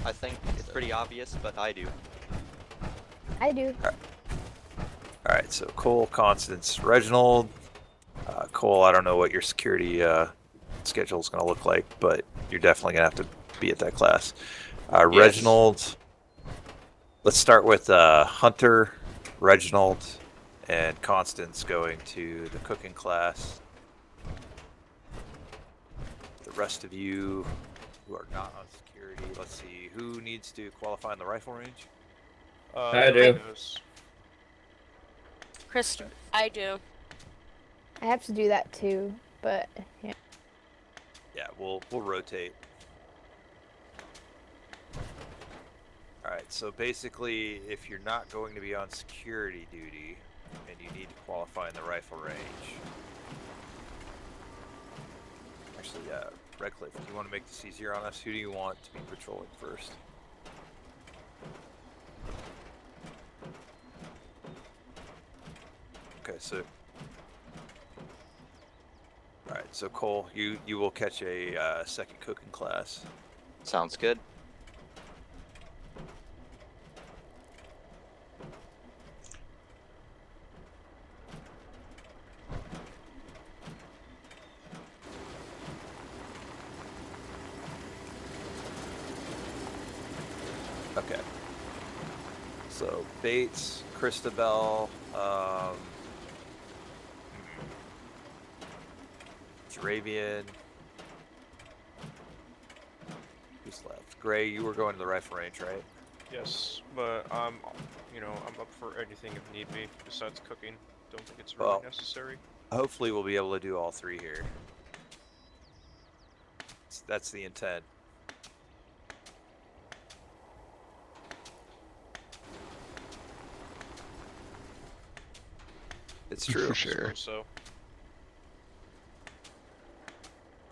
I think it's pretty obvious, but I do. I do. All right, so Cole, Constance, Reginald. Cole, I don't know what your security schedule is going to look like, but you're definitely going to have to be at that class. Yes. Reginald, let's start with Hunter, Reginald, and Constance going to the cooking class. The rest of you who are not on security, let's see, who needs to qualify in the rifle range? I do. Chris, I do. I have to do that too, but yeah. Yeah, we'll rotate. Alright, so basically, if you're not going to be on security duty, and you need to qualify in the rifle range... Actually, Redcliff, do you want to make this easier on us? Who do you want to be patrolling first? Okay, so... Alright, so Cole, you will catch a second cooking class. Sounds good. Okay. So Bates, Christabel, Jarabian. Who's left? Gray, you were going to the rifle range, right? Yes, but I'm up for anything if need be, besides cooking. Don't think it's really necessary. Hopefully we'll be able to do all three here. That's the intent. It's true. For sure. So.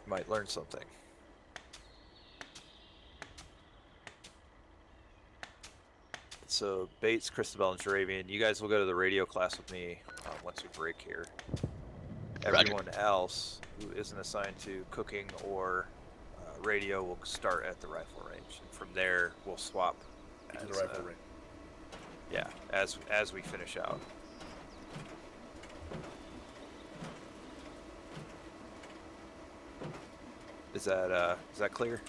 Might learn something. So Bates, Christabel, and Jarabian, you guys will go to the radio class with me once we break here. Everyone else who isn't assigned to cooking or radio will start at the rifle range. And from there, we'll swap. To the rifle range. Yeah, as we finish out. Is that clear?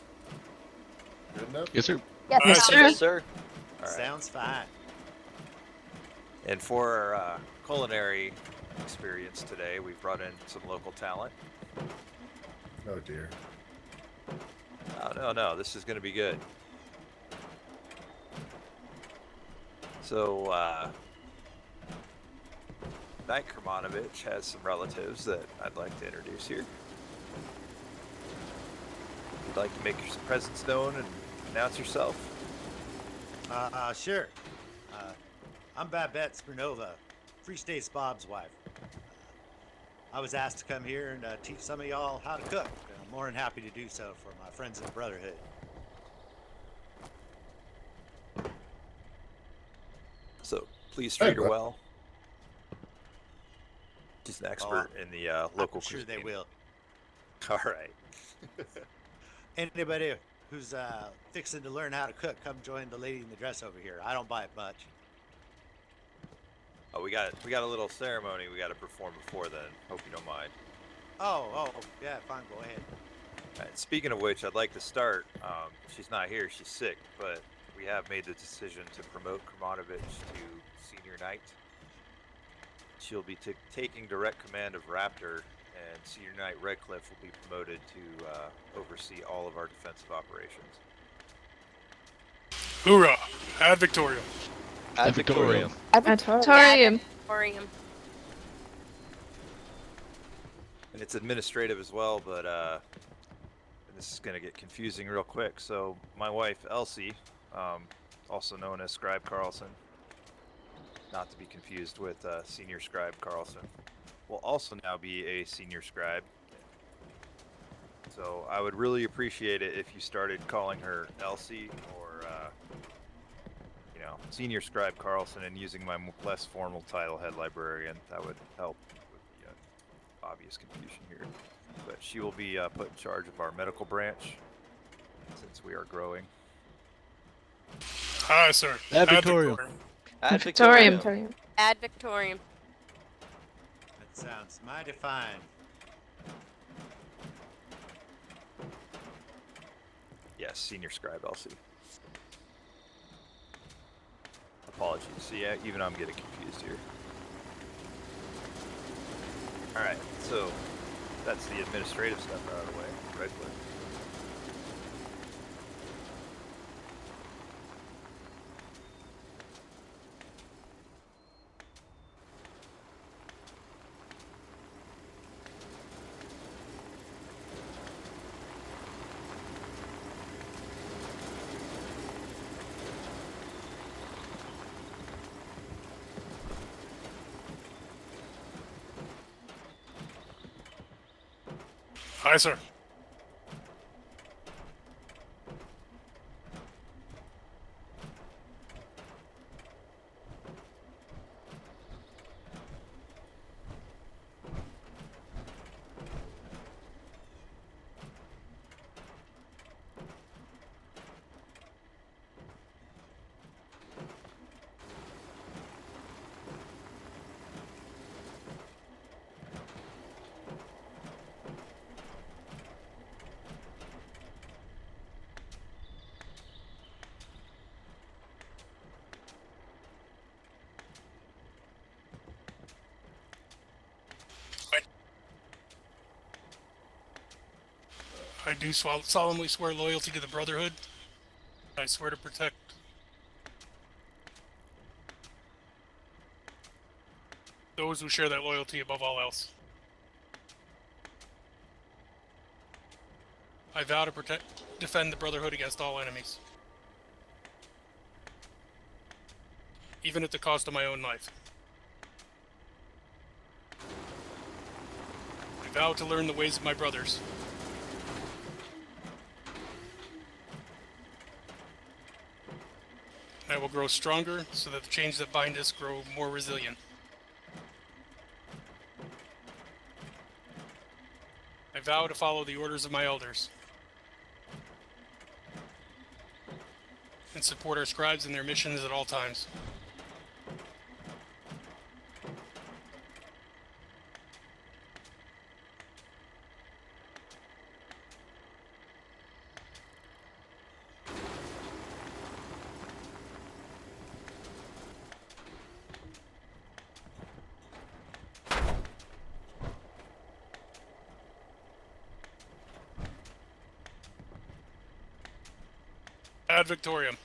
Good enough? Yes, sir. Yes, sir. Yes, sir. All right. Sounds fine. And for our culinary experience today, we've brought in some local talent. Oh dear. Oh, no, this is going to be good. So, Knight Kermanovich has some relatives that I'd like to introduce here. If you'd like to make your presence known and announce yourself. Sure. I'm Babette Sprinova, Free State's Bob's wife. I was asked to come here and teach some of y'all how to cook. I'm more than happy to do so for my friends in the Brotherhood. So, please treat her well. She's an expert in the local I'm sure cuisine. they will. All right. Anybody who's fixing to learn how to cook, come join the lady in the dress over here. I don't buy it much. Oh, we got a little ceremony we got to perform before then. Hope you don't mind. Oh, yeah, fine, go ahead. All right, speaking of which, I'd like to start. She's not here; she's sick, but we have made the decision to promote Kermanovich to senior knight. She'll be taking direct command of Raptor, and senior knight Redcliff will be promoted to oversee all of our defensive operations. Hoorah! Ad Victoriam. Ad Victoriam. Advertorium. Torium. And it's administrative as well, but this is going to get confusing real quick. So my wife, Elsie, also known as Scribe Carlson, not to be confused with Senior Scribe Carlson, will also now be a Senior Scribe. So I would really appreciate it if you started calling her Elsie or, Senior Scribe Carlson and using my less formal title, Head Librarian. That would help with the obvious confusion here. But she will be put in charge of our medical branch since we are growing. Aye, sir. Ad Victoriam. Ad Victorium. Victorium. Ad Victorium. That sounds mighty fine. Yes, senior scribe, Elsie. Apologies. See, yeah, even I'm getting confused here. Alright, so that's the administrative stuff out of the way. Redcliff. Aye, sir. I do solemnly swear loyalty to the Brotherhood. I swear to protect those who share that loyalty above all else. I vow to defend the Brotherhood against all enemies, even at the cost of my own life. I vow to learn the ways of my brothers. I will grow stronger so that the chains that bind us grow more resilient. I vow to follow the orders of my elders and support our scribes in their missions at all times. Ad Victorium.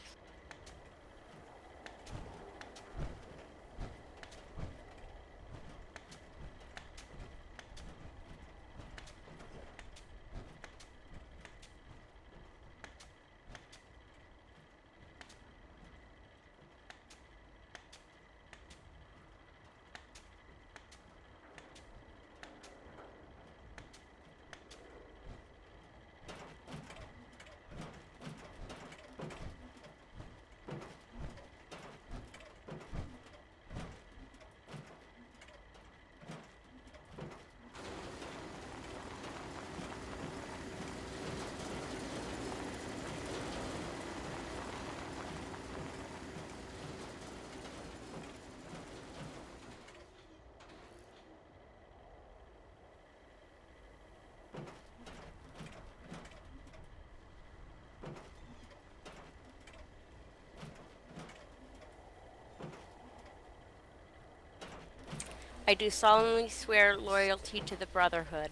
I do solemnly swear loyalty to the Brotherhood.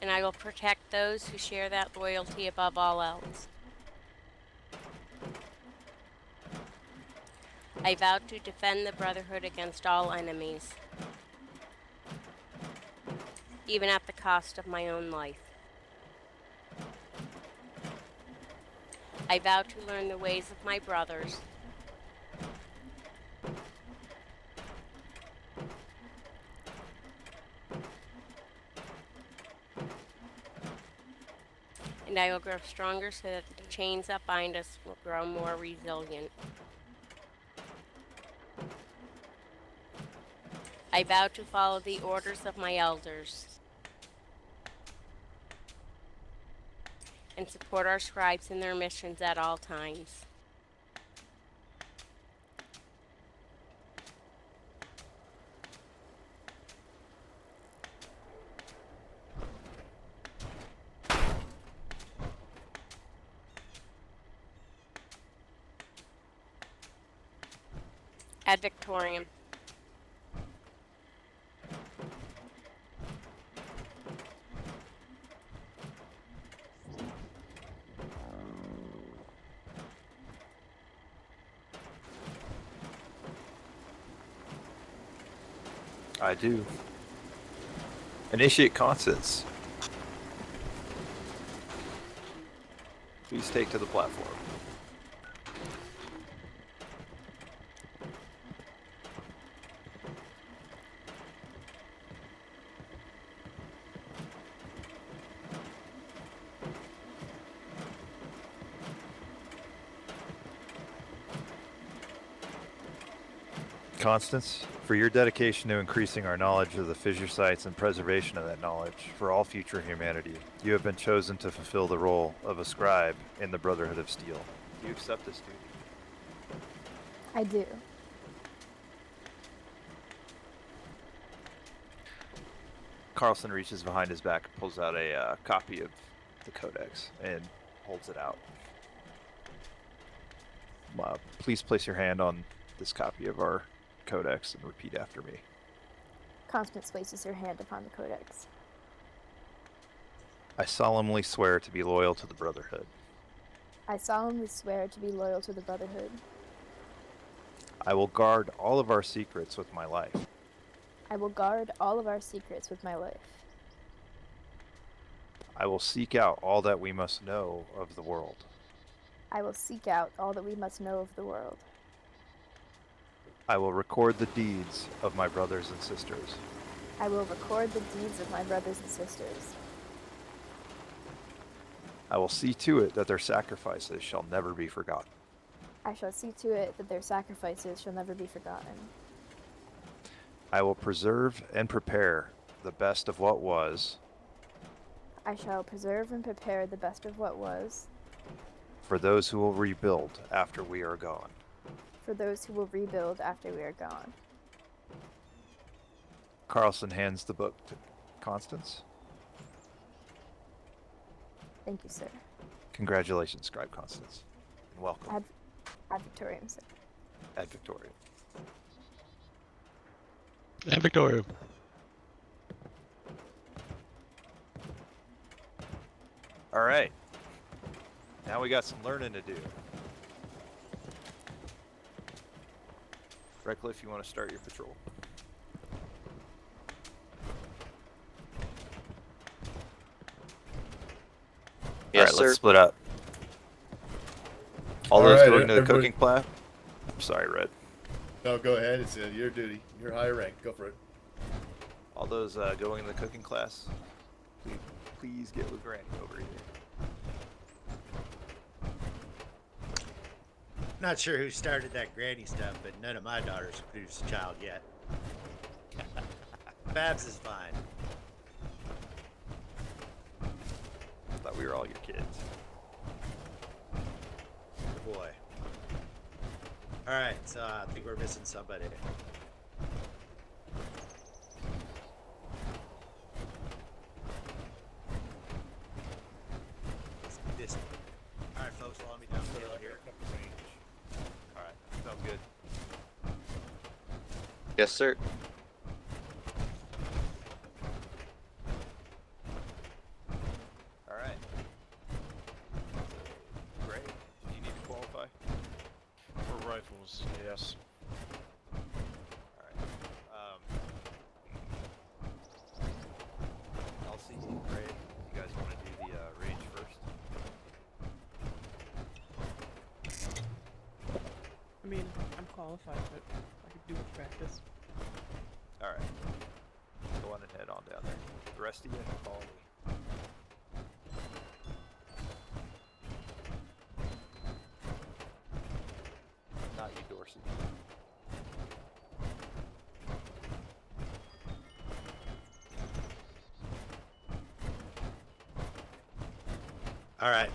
And I will protect those who share that loyalty above all else. I vow to defend the Brotherhood against all enemies, even at the cost of my own life. I vow to learn the ways of my brothers and I will grow stronger so that the chains that bind us will grow more resilient. I vow to follow the orders of my elders and support our scribes in their missions at all times. Ad Victoriam. I do. Initiate Constance. Please take to the platform. Constance, for your dedication to increasing our knowledge of the fissure sites and preservation of that knowledge for all future humanity, you have been chosen to fulfill the role of a scribe in the Brotherhood of Steel. Do you accept this duty? I do. Carlson reaches behind his back and pulls out a copy of the Codex and holds it out. Please place your hand on this copy of our Codex and repeat after me. Constance places her hand upon the codex. I solemnly swear to be loyal to the Brotherhood. I solemnly swear to be loyal to the Brotherhood. I will guard all of our secrets with my life. I will guard all of our secrets with my life. I will seek out all that we must know of the world. I will seek out all that we must know of the world. I will record the deeds of my brothers and sisters. I will record the deeds of my brothers and sisters. I will see to it that their sacrifices shall never be forgotten. I shall see to it that their sacrifices shall never be forgotten. I will preserve and prepare the best of what was. I shall preserve and prepare the best of what was. For those who will rebuild after we are gone. For those who will rebuild after we are gone. Carlson hands the book to Constance. Thank you, sir. Congratulations, Scribe Constance. And welcome. Ad Victoriam, sir. Ad Victoriam. Ad Victoriam. All right. Now we got some learning to do. Redcliff, you want to start your patrol? Yes, All right, sir. let's split up. All All those right, going to the everybody- cooking class. I'm sorry, Red. No, go ahead. It's your duty. You're higher rank. Go for it. All those going in the cooking class, please get with Granny over here. Not sure who started that granny stuff, but none of my daughters have produced a child yet. Babs is fine. Thought we were all your kids. Boy. Alright, so I think we're missing somebody. This. Alright, folks, follow me down the hill here. Alright, sounds good. Yes, sir. Alright. Great. Do you need to qualify? For rifles, yes. Alright. I'll see you, Ray. You guys want to do the range first? I mean, I'm qualified, but I could do with practice. Alright. Go on and head on down there. The rest of you, follow me. Not you, Dorsey. All right.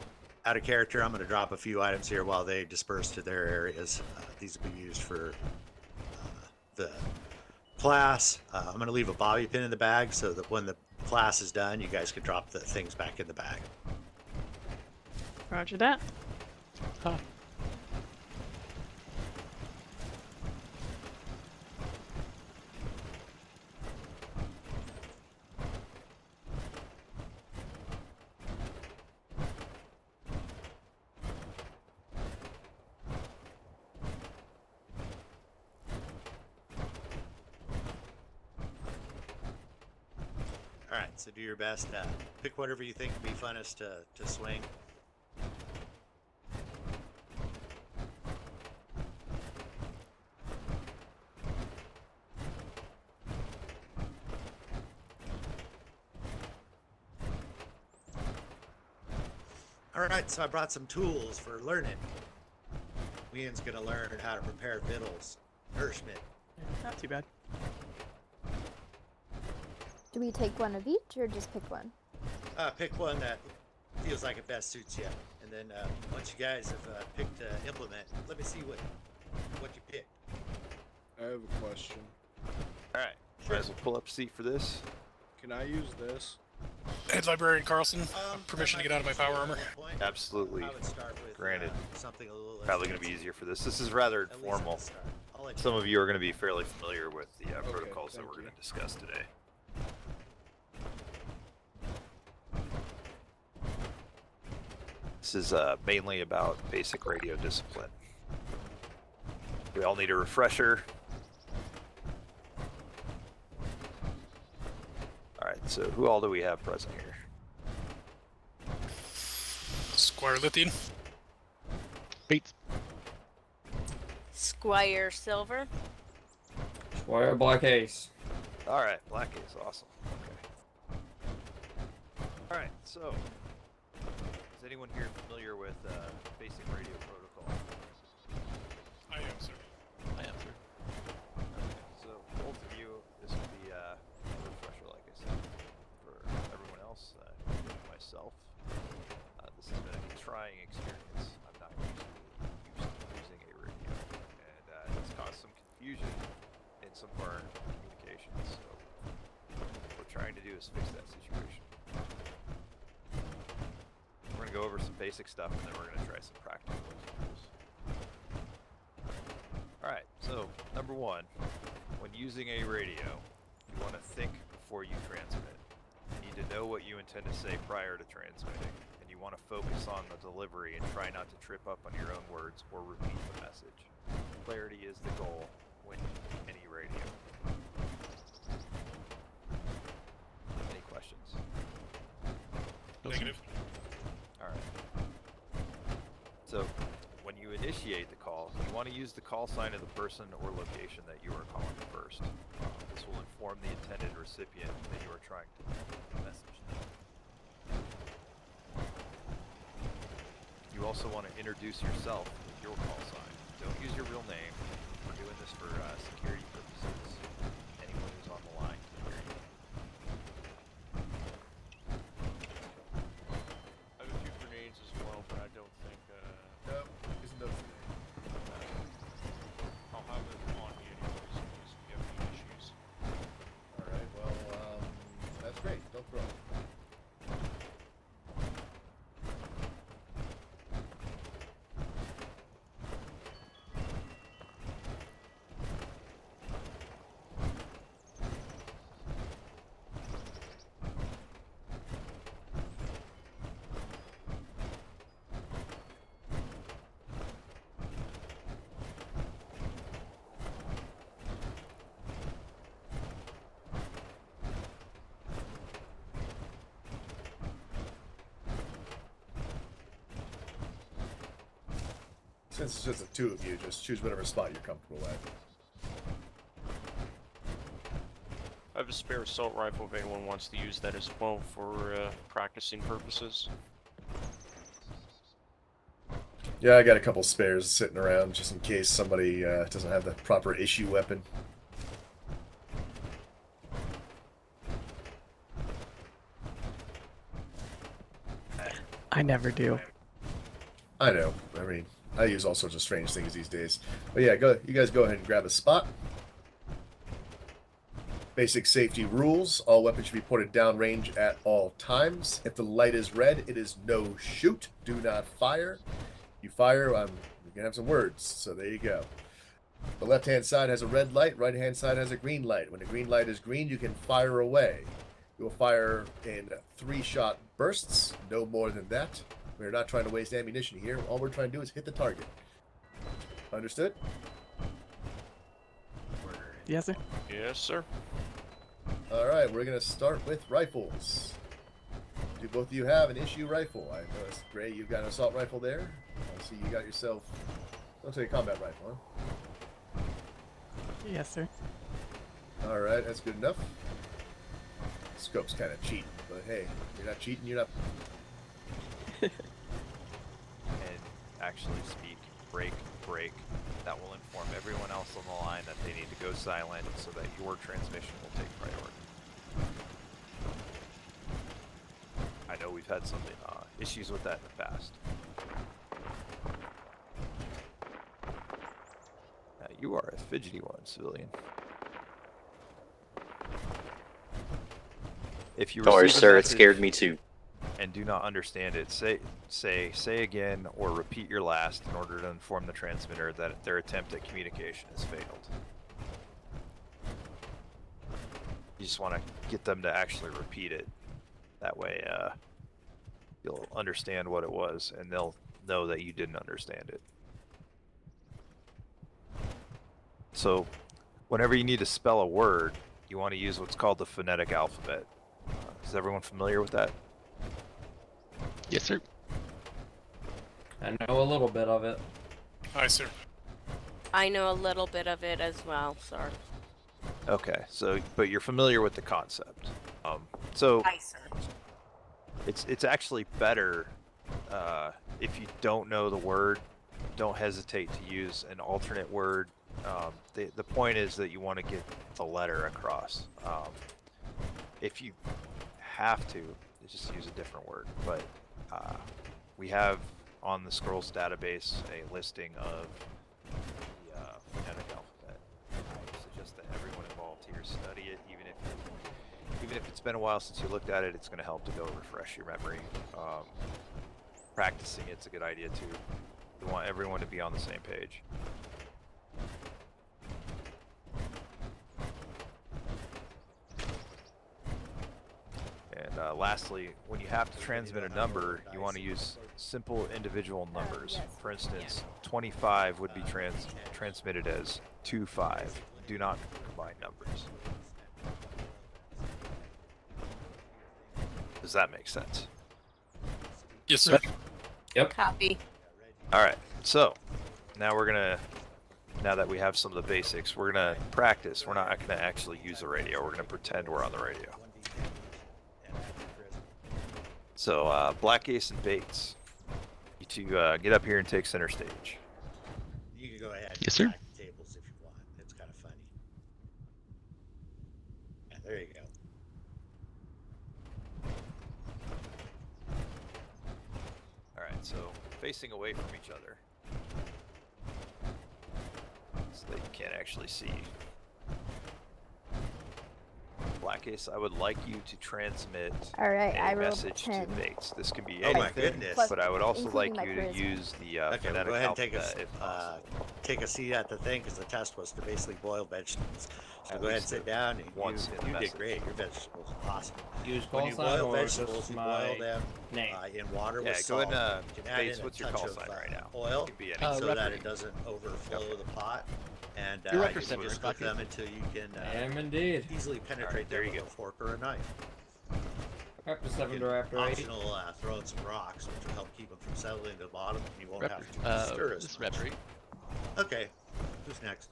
Out of character, I'm going to drop a few items here while they disperse to their areas. These will be used for the class. I'm going to leave a bobby pin in the bag so that when the class is done, you guys can drop the things back in the bag. Roger that. All right, so do your best. Pick whatever you think would be funnest to swing. All right, so I brought some tools for learning. Ian's gonna learn how to prepare victuals, nourishment. Yeah, not too bad. Do we take one of each or just pick one? Pick one that feels like it best suits you, and then once you guys have picked implement, let me see what you picked. I have a question. All right. Might as well pull up a seat for this. Can I use this? Head Librarian Carlson, permission to get out of my power armor. Absolutely. I would start with, Granted. Something a little less Probably going to be fancy. easier for this. This is rather At least at the informal. start. I'll let you Some of you are going to be fairly familiar with the Okay, protocols that thank we're you. going to discuss today. This is mainly about basic radio discipline. We all need a refresher. Alright, so who all do we have present here? Squire Lithian. Beats. Squire Silver. Squire Black Ace. Alright, Black Ace, awesome. Okay. Alright, so is anyone here familiar with basic radio protocol? I am, sir. I am, sir. Okay, so both of you, this will be a refresher, like I said, for everyone else, including myself. This has been a trying experience. I'm not used to using a radio, and it's caused some confusion in some of our communications. So what we're trying to do is fix that situation. We're going to go over some basic stuff, and then we're going to try some practical examples. Alright, so number one, when using a radio, you want to think before you transmit. You need to know what you intend to say prior to transmitting, and you want to focus on the delivery and try not to trip up on your own words or repeat the message. Clarity is the goal when any radio. Any questions? Negative. Alright. So, when you initiate the call, you want to use the call sign of the person or location that you are calling first. This will inform the intended recipient that you are trying to message them. You also want to introduce yourself with your call sign. Don't use your real name. We're doing this for security purposes. Anyone who's on the line can hear you. I have a few grenades as well, but I don't think Nope. He's no for me. I'll have it on me anyways in case we have any issues. Alright, well, that's great. Don't throw it. Since it's just the two of you, just choose whatever spot you're comfortable at. I have a spare assault rifle if anyone wants to use that as well for practicing purposes. Yeah, I got a couple spares sitting around just in case somebody doesn't have the proper issue weapon. I never do. I know. I mean, I use all sorts of strange things these days. But yeah, you guys go ahead and grab a spot. Basic safety rules. All weapons should be pointed downrange at all times. If the light is red, it is no shoot. Do not fire. You fire, you're going to have some words. So there you go. The left-hand side has a red light. Right-hand side has a green light. When the green light is green, you can fire away. You will fire in 3-shot bursts. No more than that. We're not trying to waste ammunition here. All we're trying to do is hit the target. Understood? Yes, sir. Yes, sir. Alright, we're going to start with rifles. Do both of you have an issue rifle? I noticed, Gray, you've got an assault rifle there. I see you got yourself, looks like a combat rifle, huh? Yes, sir. Alright, that's good enough. Scope's kind of cheating, but hey, you're not cheating, you're not... And actually speak break. That will inform everyone else on the line that they need to go silent so that your transmission will take priority. I know we've had some issues with that in the past. You are a fidgety one, civilian. If you Don't worry, receive a sir. It message scared me too. and do not understand it, say again or repeat your last in order to inform the transmitter that their attempt at communication has failed. You just want to get them to actually repeat it. That way, you'll understand what it was, and they'll know that you didn't understand it. So, whenever you need to spell a word, you want to use what's called the phonetic alphabet. Is everyone familiar with that? Yes, sir. I know a little bit of it. Aye, sir. I know a little bit of it as well, sir. Okay, so but you're familiar with the concept. So Aye, sir. it's actually better if you don't know the word, don't hesitate to use an alternate word. The point is that you want to get the letter across. If you have to, just use a different word. But we have on the Scrolls database a listing of the phonetic alphabet. I suggest that everyone involved here study it, even if it's been a while since you looked at it. It's going to help to go refresh your memory. Practicing it's a good idea too. We want everyone to be on the same page. And lastly, when you have to transmit a number, you want to use simple individual numbers. For instance, 25 would be transmitted as 25. Do not combine numbers. Does that make sense? Yes, sir. Yep. Copy. Alright, so now now that we have some of the basics, we're gonna practice. We're not gonna actually use the radio, we're gonna pretend we're on the radio. So, Black Ace and Bates, you two get up here and take center stage. You can go ahead. Yes, sir. And the tables if you want. It's kind of funny. Yeah, there you go. Alright, so facing away from each other, so that you can't actually see. Black Ace, I would like you to transmit Alright, a I rolled message to 10. Bates. This can be Oh my anything, goodness. but I would also Including like my you to charisma. use the Okay, phonetic go ahead and take alphabet if possible. take a seat at the thing because the test was to basically boil vegetables. So At go ahead and least sit down. And once in the you did message. great. Your vegetables are awesome. Use When call you sign boil or vegetables, just you my boil them name. in water Yeah, with go salt. ahead and You can add Bates, in a what's your touch call of, sign right now? oil It could be anything. so that referee. it doesn't overflow the pot. And Your you representative, can just Black cook them Ace. until you can I am indeed. easily penetrate there them you with go. a fork or a knife. After You 7 can or after 8. optional throw in some rocks, which will help keep them from settling to the bottom. And you won't have to stir as This is much. referee. Okay, who's next?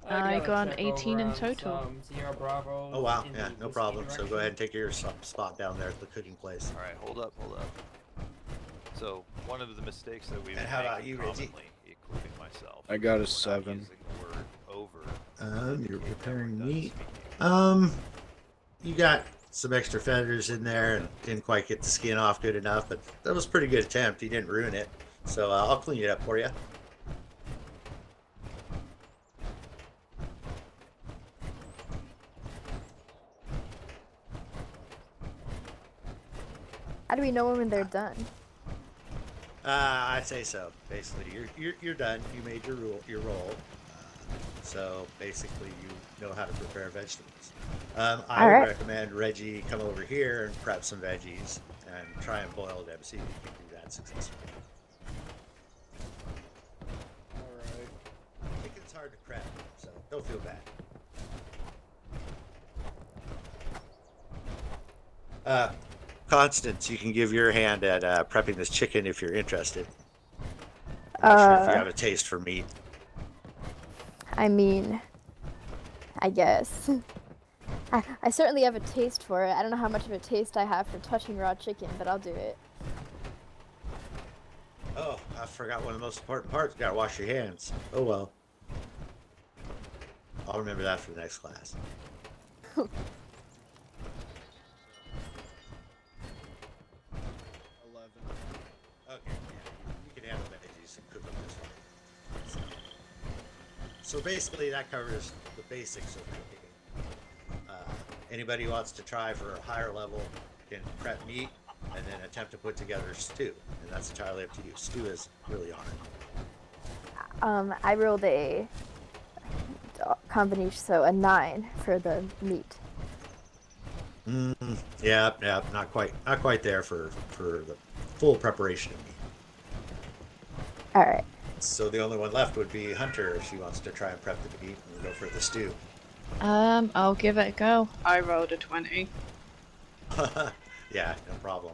I gotta got check 18 in over on total. some Sierra Bravo Oh wow, in yeah, the no whiskey problem. So go direction. ahead and take your spot down there at the cooking place. Alright, hold up. So, one of the mistakes that we've And been how about making you, Reggie? commonly, including myself, I got a we're not 7. using the word over. You're in case preparing everyone does meat. speaking. You got some extra feathers in there and didn't quite get the skin off good enough, but that was a pretty good attempt. He didn't ruin it. So I'll clean it up for you. How do we know when they're done? I'd say so. Basically, you're done. You made your roll. So basically, you know how to prepare vegetables. I would recommend Reggie come over here and prep some veggies and try and boil them. See if you can do that successfully. All right. Chicken's hard to prep, so don't feel bad. Constance, you can give your hand at prepping this chicken if you're interested. I'm not sure if you have a taste for meat. I mean, I guess. I certainly have a taste for it. I don't know how much of a taste I have for touching raw chicken, but I'll do it. Oh, I forgot one of the most important parts. You gotta wash your hands. Oh well. I'll remember that for the next class. 11. Okay, yeah, you can handle veggies and cook them just fine. So basically, that covers the basics of cooking. Anybody who wants to try for a higher level can prep meat and then attempt to put together stew, and that's entirely up to you. Stew is really hard. I rolled a combination, so a 9 for the meat. Yeah, not quite there for the full preparation of meat. All right. So the only one left would be Hunter if she wants to try and prep the meat and go for the stew. I'll give it a go. I rolled a 20. Yeah, no problem.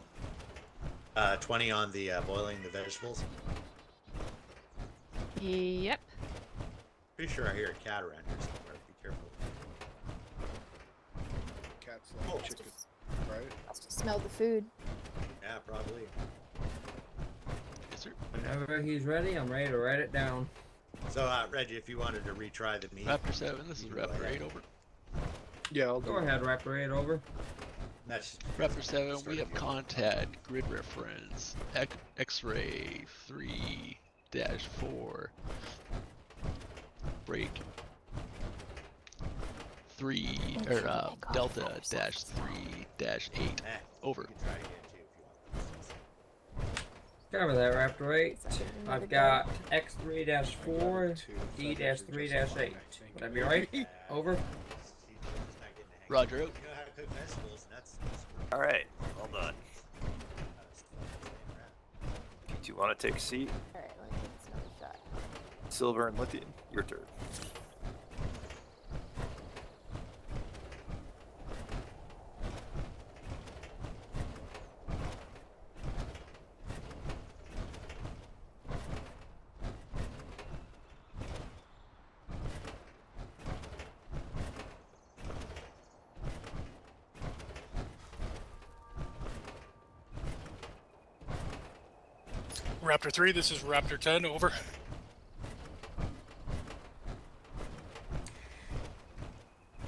20 on the boiling the vegetables. Yep. Pretty sure I hear a cat around here somewhere. Be careful. Cats like chicken, right? Must have smelled the food. Yeah, probably. Yes, sir. Whenever he's ready, I'm ready to write it down. So, Reggie, if you wanted to retry the meat. Raptor 7, this is Raptor 8 over. Yeah, I'll Go ahead, Raptor 8 over. That's Raptor 7, we have contact, grid reference, X-ray 3-4, break 3, or Delta -3-8, over. You can try again too if you want. Cover that, Raptor 8. I've got X3-4, D-3-8. Would that be right? Over. Roger. You know how to cook vegetables, and that's All right, well done. Do you want to take a seat? All right, let me give this another shot. Silver and Lithium, your turn. Raptor 3, this is Raptor 10, over.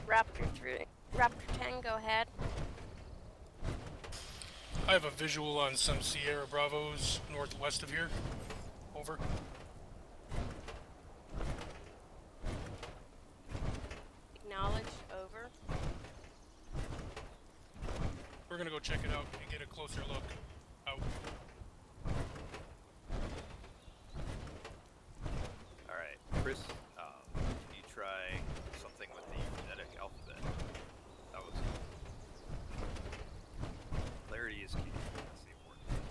Raptor 3. Raptor 10, go ahead. I have a visual on some Sierra Bravos northwest of here. Over. Acknowledge, over. We're gonna go check it out and get a closer look. Out. Alright, Chris, can you try something with the phonetic alphabet? That was... Clarity is key. That's the important thing.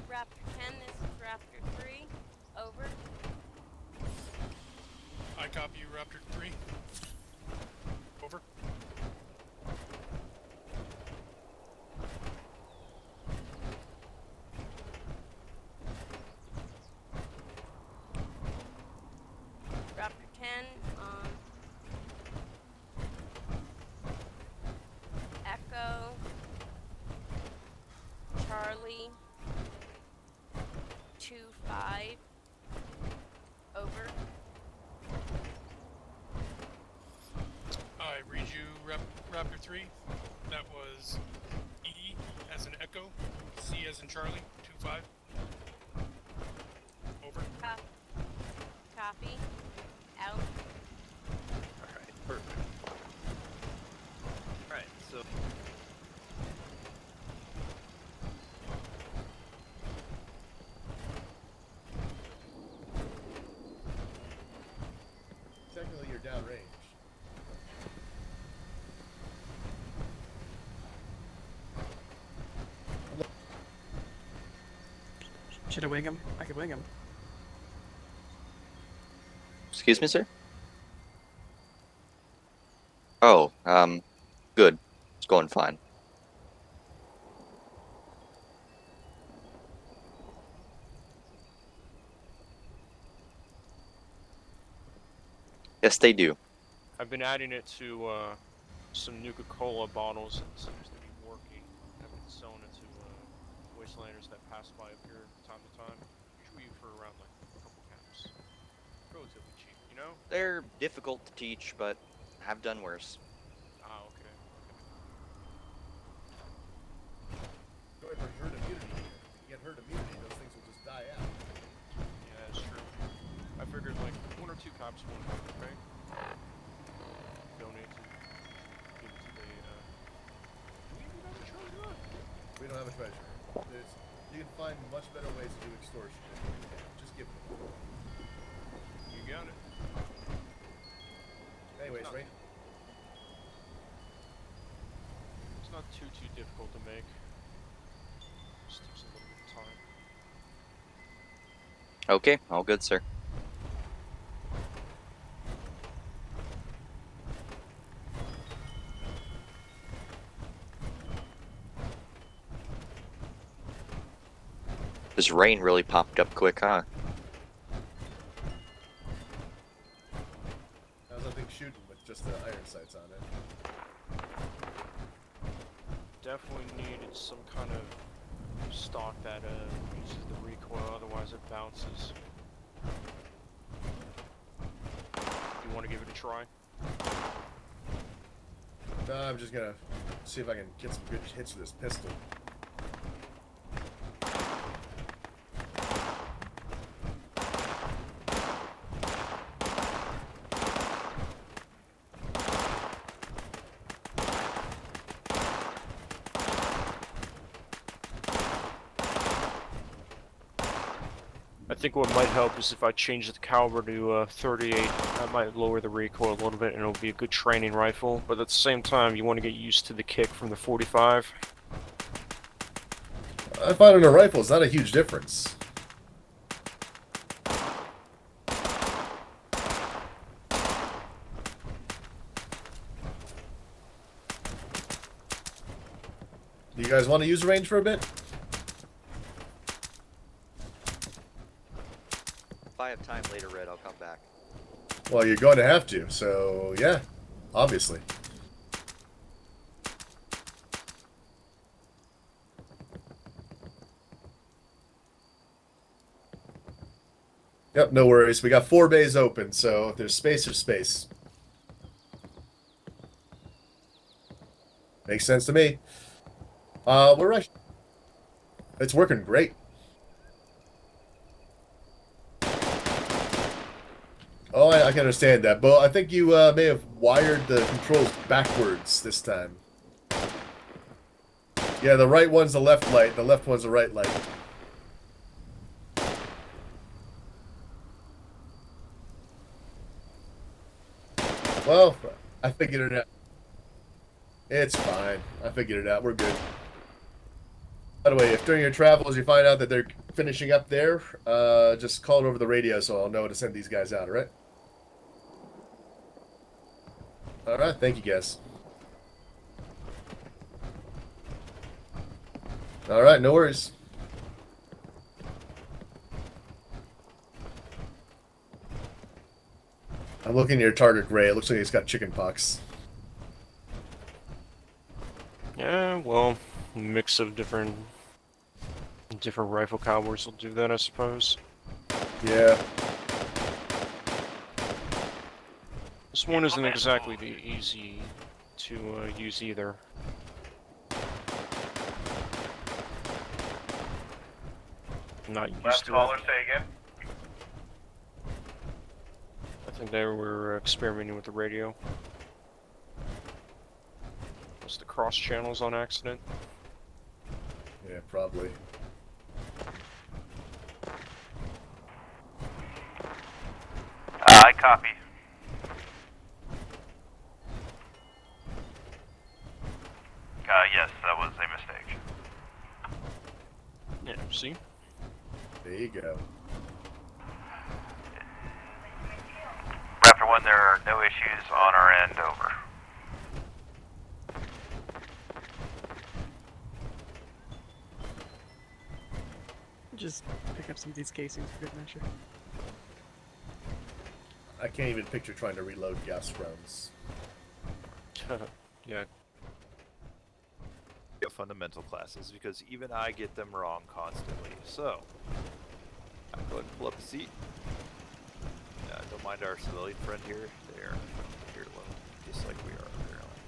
Raptor 10, this is Raptor 3, over. I copy you, Raptor 3. Over. Raptor 10, Echo, Charlie, 2-5, I read you Raptor 3. That was E as in Echo, C as in Charlie, 2-5. Over. Copy. Out. Alright, perfect. Alright, so Technically, you're downrange. Should I wing him? I could wing him. Excuse me, sir? Oh, good. It's going fine. Yes, they do. I've been adding it to some Nuka-Cola bottles. It seems to be working. I've been selling it to wastelanders that pass by up here time to time. Usually for around like a couple caps. Relatively cheap, you know? They're difficult to teach, but have done worse. Ah, okay. Going for herd immunity. If you get herd immunity, those things will just die out. Yeah, that's true. I figured like 1 or 2 cops won't hurt, okay? Donate to give it to the We don't have a treasure. You can find much better ways to do extortion. Just give it. You got it. Anyways, right? It's not too difficult to make. Just takes a little bit of time. Okay, all good, sir. This rain really popped up quick, huh? How's that thing shooting with just the iron sights on it? Definitely needed some kind of stock that uses the recoil, otherwise it bounces. You want to give it a try? No, I'm just gonna see if I can get some good hits with this pistol. I think what might help is if I change the caliber to 38, that might lower the recoil a little bit and it'll be a good training rifle, but at the same time you want to get used to the kick from the 45. I find in a rifle it's not a huge difference. Do you guys want to use range for a bit? If I have time later, Red, I'll come back. Well, you're going to have to, so yeah, obviously. Yep, no worries. We got 4 bays open, so if there's space, there's space. Makes sense to me. We're actually... It's working great. Oh, I can understand that, but I think you may have wired the controls backwards this time. Yeah, the right one's the left light, the left one's the right light. Well, I figured it out. It's fine. I figured it out. We're good. By the way, if during your travels you find out that they're finishing up there, just call it over the radio so I'll know to send these guys out, alright? Alright, thank you guys. Alright, no worries. I'm looking at your target gray. It looks like he's got chicken pox. Yeah, well, a mix of different rifle calibers will do that, I suppose. Yeah. This one isn't exactly easy to use either. I'm not used to it. Say again. I think they were experimenting with the radio. Was the cross channels on accident? Yeah, probably. I copy. Yes, that was a mistake. Yeah, see? There you go. Raptor 1, there are no issues on our end, over. Just pick up some of these casings for good measure. I can't even picture trying to reload gas rounds. Yeah. Fundamental classes, because even I get them wrong constantly. So, I'll go ahead and pull up a seat. Don't mind our civilian friend here. They are here alone, just like we are, apparently.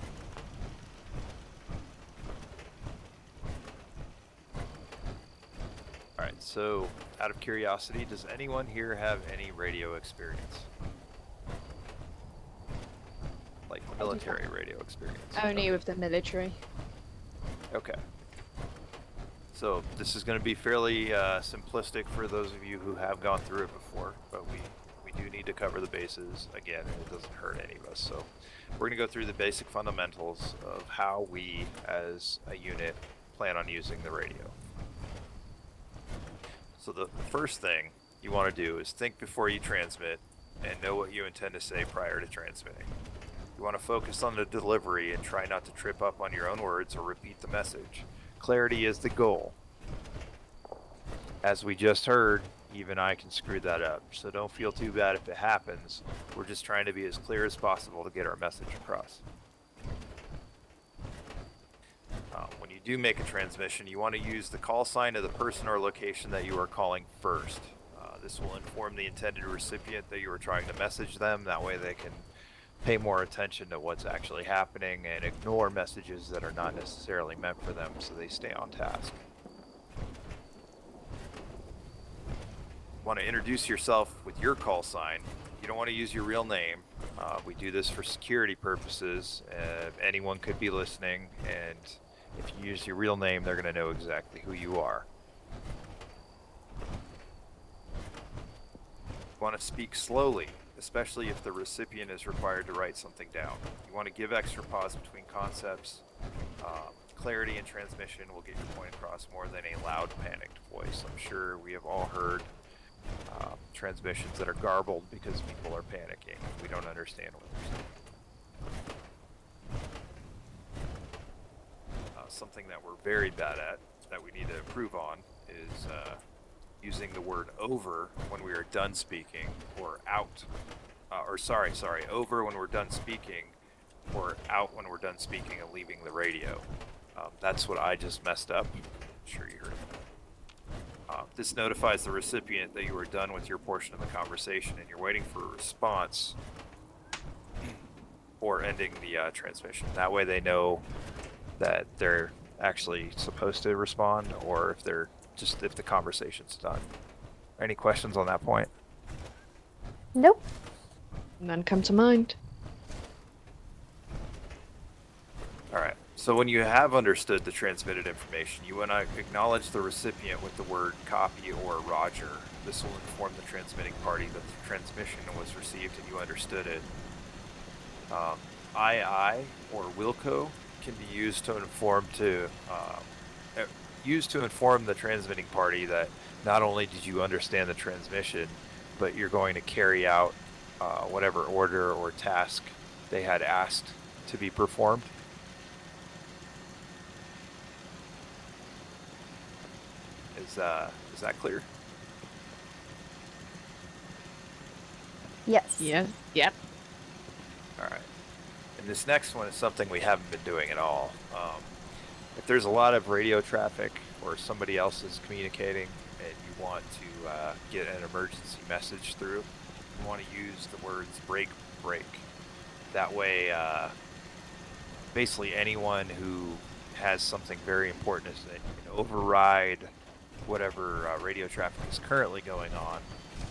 Alright, so, out of curiosity, does anyone here have any radio experience? Like military radio experience? Only with the military. Okay. So this is going to be fairly simplistic for those of you who have gone through it before, but we do need to cover the bases again, and it doesn't hurt any of us. So we're going to go through the basic fundamentals of how we, as a unit, plan on using the radio. So the first thing you want to do is think before you transmit and know what you intend to say prior to transmitting. You want to focus on the delivery and try not to trip up on your own words or repeat the message. Clarity is the goal. As we just heard, even I can screw that up, so don't feel too bad if it happens. We're just trying to be as clear as possible to get our message across. When you do make a transmission, you want to use the call sign of the person or location that you are calling first. This will inform the intended recipient that you are trying to message them. That way they can pay more attention to what's actually happening and ignore messages that are not necessarily meant for them, so they stay on task. You want to introduce yourself with your call sign. You don't want to use your real name. We do this for security purposes. Anyone could be listening, and if you use your real name, they're going to know exactly who you are. You want to speak slowly, especially if the recipient is required to write something down. You want to give extra pause between concepts. Clarity in transmission will get your point across more than a loud, panicked voice. I'm sure we have all heard transmissions that are garbled because people are panicking. We don't understand what they're saying. Something that we're very bad at, that we need to improve on, is using the word over when we are done speaking, or out, over when we're done speaking, or out when we're done speaking and leaving the radio. That's what I just messed up. I'm sure you heard it. This notifies the recipient that you are done with your portion of the conversation and you're waiting for a response or ending the transmission. That way they know that they're actually supposed to respond, or if they're if the conversation's done. Any questions on that point? Nope. None come to mind. Alright, so when you have understood the transmitted information, you want to acknowledge the recipient with the word copy or roger. This will inform the transmitting party that the transmission was received and you understood it. II or Wilco can be used to inform the transmitting party that not only did you understand the transmission, but you're going to carry out whatever order or task they had asked to be performed. Is that clear? Yes. Yeah. Yep. All right. And this next one is something we haven't been doing at all. If there's a lot of radio traffic or somebody else is communicating and you want to get an emergency message through, you want to use the words break, break. That way, basically anyone who has something very important is that you can override whatever radio traffic is currently going on,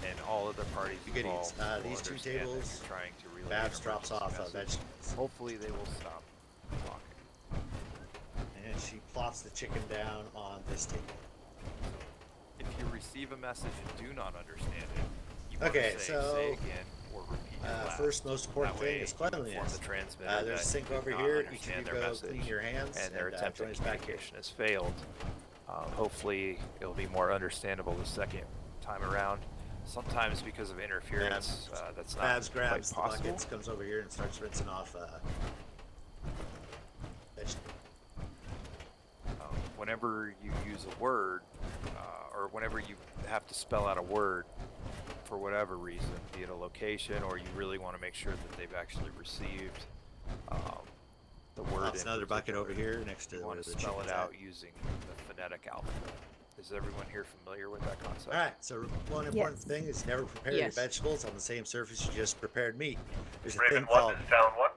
and all other parties involved will these two understand that tables, you're trying to relay Babs an drops emergency off message. vegetables. Hopefully they will stop talking. And she plops the chicken down on this table. If you receive a message and do not understand it, you Okay, want to so, say again or repeat it last. First most important That way thing is you inform cleanliness. the transmitter There's a that sink you over do not here. Each of understand you their go message, clean your hands and their attempt join at us back here. communication has failed. Hopefully, it'll be more understandable the second time around. Sometimes because of interference, that's not Babs quite grabs the possible. buckets, comes over here and starts rinsing off vegetables. Whenever you use a word, or whenever you have to spell out a word for whatever reason, be it a location or you really want to make sure that they've actually received the word. That's another bucket over here next to you want to the spell it chicken's out at. using the phonetic alphabet. Is everyone here familiar with that concept? All right, so one important thing is never prepare your vegetables on the same surface you just prepared meat. There's a Raven thing 1, called... this is Talon 1.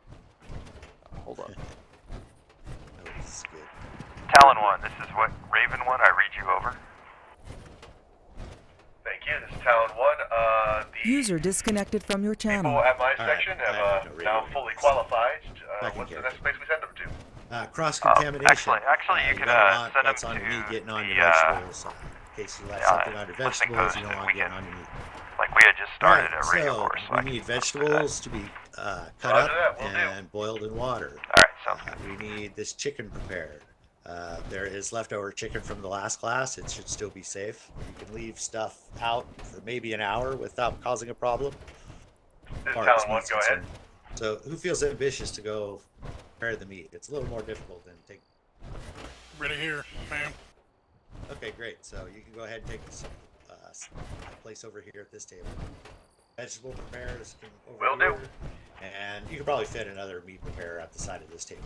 Hold on. Oh, this is good. Talon 1, this is what Raven 1, I read you over. Thank you, this is Talon 1. The User disconnected from your channel. people at my All section right, I have no now radio fully waves. qualified. Back in What's the character. next place we send them to? Cross-contamination. Actually, you you can don't want send them what's on to your meat getting on your the, vegetables. In case you left something on your listening vegetables, post, you don't and want we getting can- on your meat. Like we had just started Alright, a radio so course. we need vegetables to be cut Roger up that, will do. and boiled in water. Alright, sounds good. We need this chicken prepared. There is leftover chicken from the last class. It should still be safe. You can leave stuff out for maybe an hour without causing a problem. This is Far as Talon 1, meat's go ahead. concerned. So who feels ambitious to go prepare the meat? It's a little more difficult than take... Ready here, ma'am. Okay, great. So you can go ahead and take this place over here at this table. Vegetable preparers can over Will here. And you can probably fit another meat preparer at the side of this table.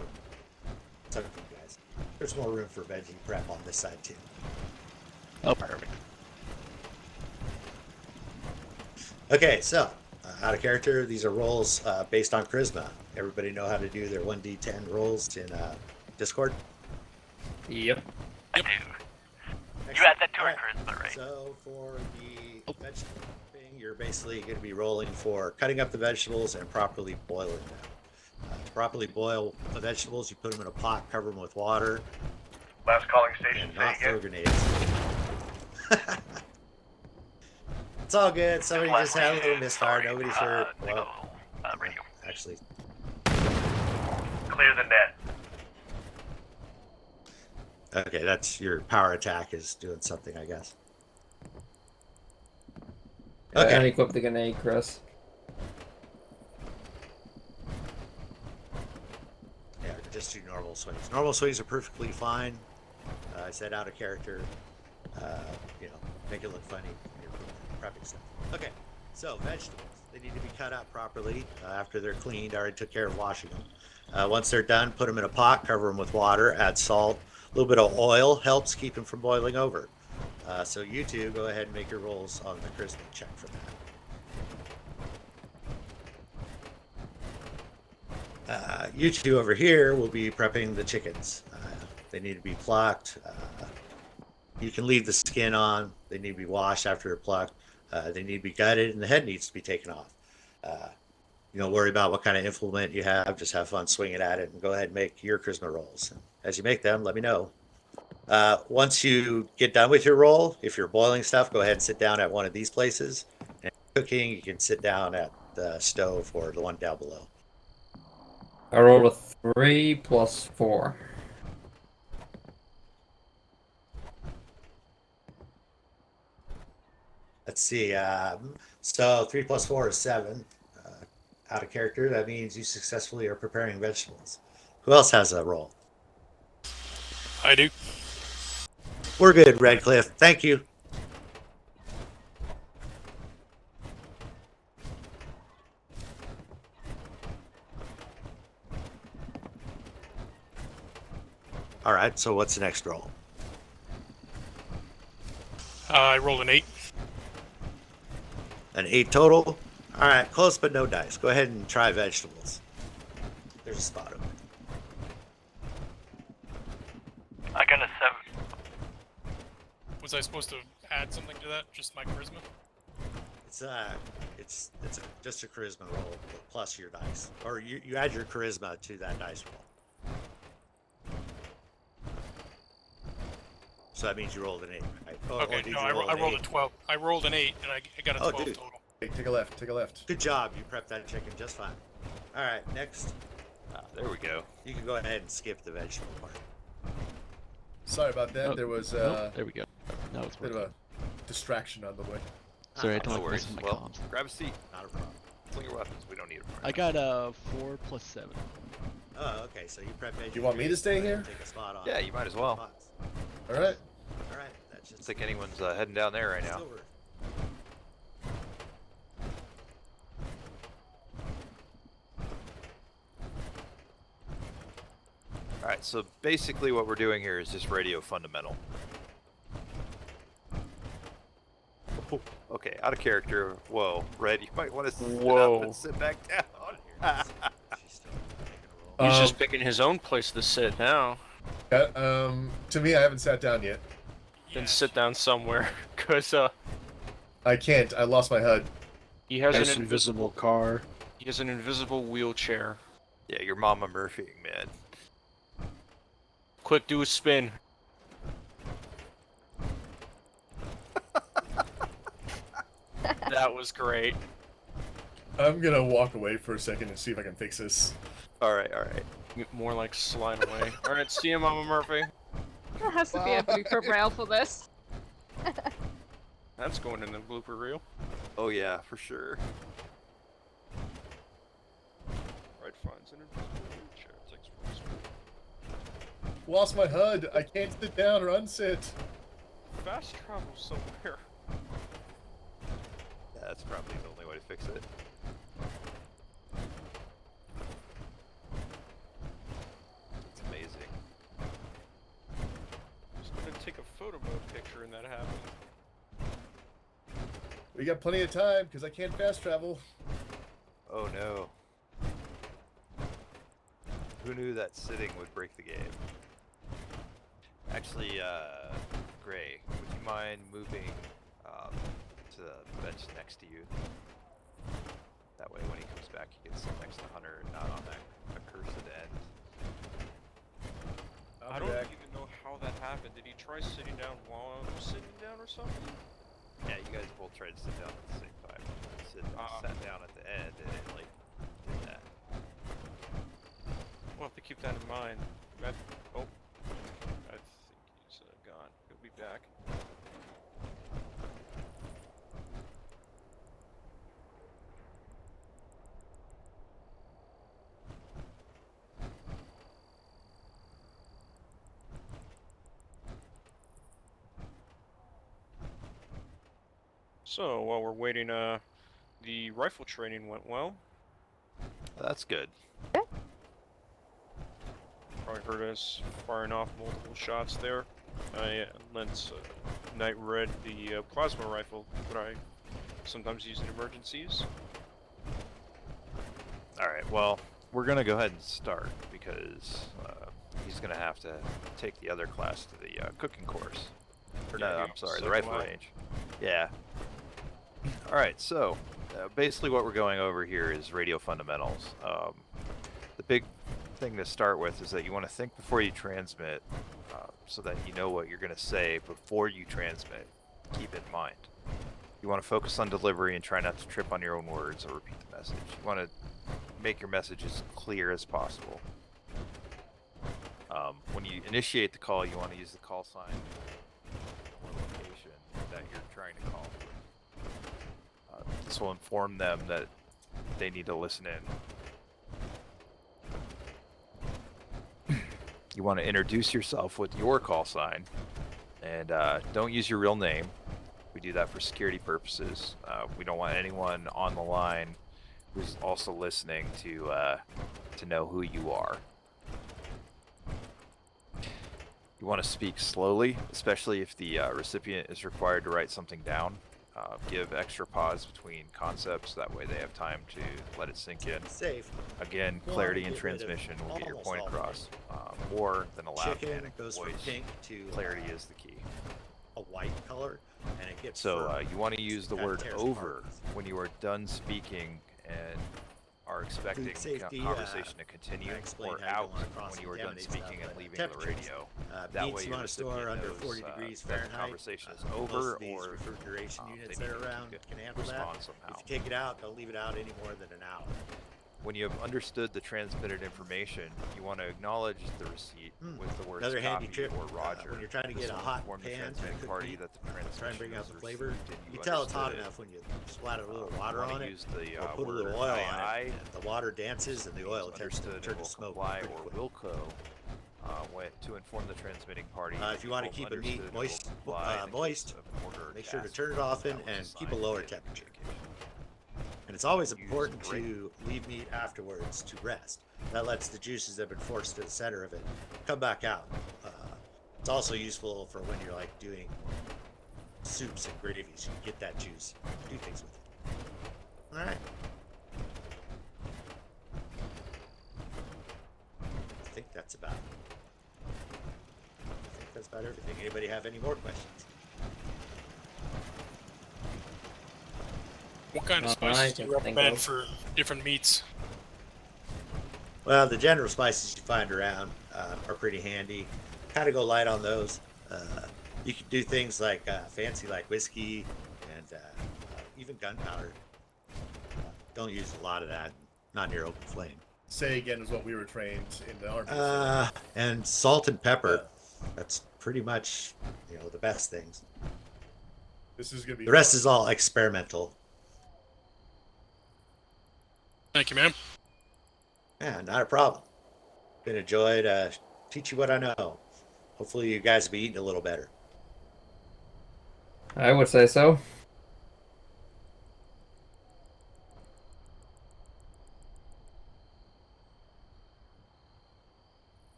It's up to you guys. There's more room for veggie prep on this side too. Oh, perfect. Okay, so out of character, these are rolls based on charisma. Everybody know how to do their 1d10 rolls in Discord? Yep. I do. You add that to our charisma, right? So for the vegetable thing, you're basically going to be rolling for cutting up the vegetables and properly boiling them. To properly boil the vegetables, you put them in a pot, cover them with water, Last calling station, and say not throw again. grenades. It's all good. Somebody just had a little misfire. Nobody's hurt. Well, Radio. actually, Clear the net. okay, that's your power attack is doing something, I guess. Okay. Unequip the grenade, Chris. Yeah, just do normal swings. Normal swings are perfectly fine. I said out of character. You know, make it look funny. You're prepping stuff. Okay, so vegetables. They need to be cut up properly after they're cleaned. I already took care of washing them. Once they're done, put them in a pot, cover them with water, add salt. A little bit of oil helps keep them from boiling over. So you two go ahead and make your rolls on the charisma check for that. You two over here will be prepping the chickens. They need to be plucked. You can leave the skin on. They need to be washed after they're plucked. They need to be gutted, and the head needs to be taken off. You don't worry about what kind of implement you have. Just have fun swinging at it, and go ahead and make your charisma rolls. As you make them, let me know. Once you get done with your roll, if you're boiling stuff, go ahead and sit down at one of these places. And cooking, you can sit down at the stove or the one down below. I rolled a 3 plus 4. Let's see. So 3 plus 4 is 7. Out of character, that means you successfully are preparing vegetables. Who else has a roll? I do. We're good, Redcliff. Thank you. All right, so what's the next roll? I rolled an 8. An 8 total? All right, close but no dice. Go ahead and try vegetables. There's a spot open. I got a 7. Was I supposed to add something to that? Just my charisma? It's just a charisma roll plus your dice, or you add your charisma to that dice roll. So that means you rolled an 8, right? Okay, no, I rolled a 12. I rolled an 8, and I got a 12 total. Hey, take a left. Take a left. Good job. You prepped that chicken just fine. All right, next. There we go. You can go ahead and skip the vegetable part. Sorry about that. Oh, there was there we go. Now it's a bit of a distraction on the way. Sorry, I don't No like worries. missing my Well, comms. grab a seat. Not a problem. Sling your weapons. We don't need them. I got a 4 plus 7. Oh, okay. So you prep vegetable. You want me to stay here? Take a spot on. Yeah, you might as well. Spots. All right. All right. That's just. Looks like anyone's heading down there right now. Silver. Alright, so basically what we're doing here is just radio fundamental. Oh, okay, out of character. Whoa, Red, you might want to sit up and sit back down. He's just picking his own place to sit now. To me, I haven't sat down yet. Then sit down somewhere, cause I can't. I lost my HUD. he has Nice an invisible car. He has an invisible wheelchair. Yeah, your Mama Murphy, man. Quick, do a spin. That was great. I'm gonna walk away for a second and see if I can fix this. Alright, alright. More like slide away. Alright, see you, Mama Murphy. There has to be a blooper reel for this. That's going in the blooper reel. Oh yeah, for sure. Red finds an invisible wheelchair. Takes first. Lost my HUD. I can't sit down or unsit. Fast travel somewhere. Yeah, that's probably the only way to fix it. It's amazing. Just gonna take a photo mode picture and that happened. We got plenty of time because I can't fast travel. Oh no. Who knew that sitting would break the game? Actually, Gray, would you mind moving to the bench next to you? That way when he comes back he can sit next to Hunter and not on that accursed end. I don't even know how that happened. Did he try sitting down while I was sitting down or something? Yeah, you guys both tried to sit down at the same time. Sat down at the end and it like did that. We'll have to keep that in mind. Oh, I think he's gone. He'll be back. So while we're waiting, the rifle training went well. That's good. Probably heard us firing off multiple shots there. I lent Knight Red the plasma rifle that I sometimes use in emergencies. Alright, well, we're gonna go ahead and start because he's gonna have to take the other class to the cooking course. Or Yeah, no, you I'm sorry, the second rifle line. range. Yeah. Alright, so basically what we're going over here is radio fundamentals. The big thing to start with is that you want to think before you transmit so that you know what you're going to say before you transmit. Keep it in mind. You want to focus on delivery and try not to trip on your own words or repeat the message. You want to make your message as clear as possible. When you initiate the call, you want to use the call sign or location that you're trying to call for. This will inform them that they need to listen in. You want to introduce yourself with your call sign, and don't use your real name. We do that for security purposes. We don't want anyone on the line who's also listening to know who you are. You want to speak slowly, especially if the recipient is required to write something down. give extra pause between concepts. That way they have time to let it sink in. Safe. Again, Well, clarity get in rid of transmission will get your almost point all across. More than a loud Chicken panic goes voice. from pink to Clarity is the key. a white color, and it gets So firm. you want to use the Kinda word tears over apart. when you are done speaking and are expecting Food safety, conversation to continue, I explained or how you out don't wanna cross when you are done contaminate speaking stuff, and but leaving the temperatures, radio. That meats way you your want to store recipient under knows 40 degrees that the Fahrenheit. conversation is Most over, of these or refrigeration they units need that are to around keep it- can handle that. respond somehow. If you take it out, don't leave it out any more than an hour. When you have understood the transmitted information, you want to acknowledge the receipt with the words Another handy copy trick or Roger. when you're trying to This get a will hot inform the pan to transmitting cook party meat, that the try and transmission bring out is the flavor. received and You tell it's hot understood it. enough when you splatter a little You water wanna on it, use the, or put a little word oil aye, on it. And the water dances and the oil tends to understood turn and to will smoke comply pretty or quick. Wilco to inform the transmitting party. If you want to keep a meat moist, make sure to turn it often and keep a lower temperature. And it's always important to leave meat afterwards to rest. That lets the juices that have been forced to the center of it come back out. It's also useful for when you're like doing soups and gravies. You can get that juice, do things with it. All right. I think that's about everything. Anybody have any more questions? What kind of I spices do can you think recommend of. for different meats? Well, the general spices you find around are pretty handy. Kind of go light on those. You can do things like fancy, like whiskey and even gunpowder. Don't use a lot of that, not near open flame. Say again is what we were trained in the army. And salt and pepper. That's pretty much, the best things. This is gonna be. The rest is all experimental. Thank you, ma'am. Yeah, not a problem. Been a joy to teach you what I know. Hopefully you guys will be eating a little better. I would say so.